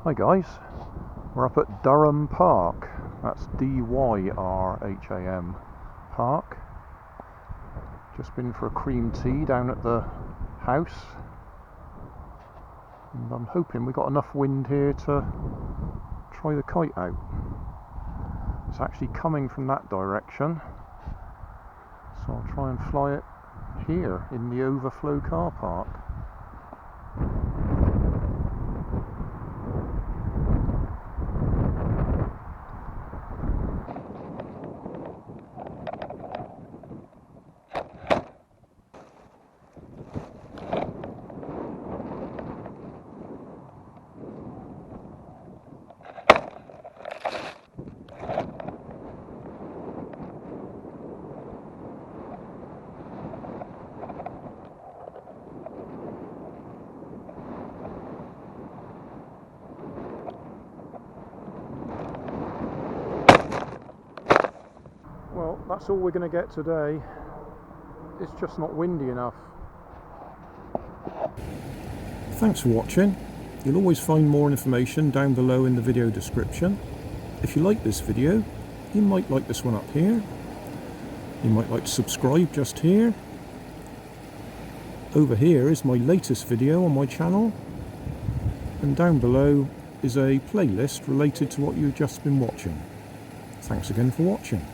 Hi guys, we're up at Dyrham Park. That's Dyrham Park. Just been for a cream tea down at the house, and I'm hoping we got enough wind here to try the kite out. It's actually coming from that direction, so I'll try and fly it here in the overflow car park. Well, that's all we're going to get today. It's just not windy enough. Thanks for watching. You'll always find more information down below in the video description. If you like this video, you might like this one up here. You might like to subscribe just here. Over here is my latest video on my channel. And down below is a playlist related to what you've just been watching. Thanks again for watching.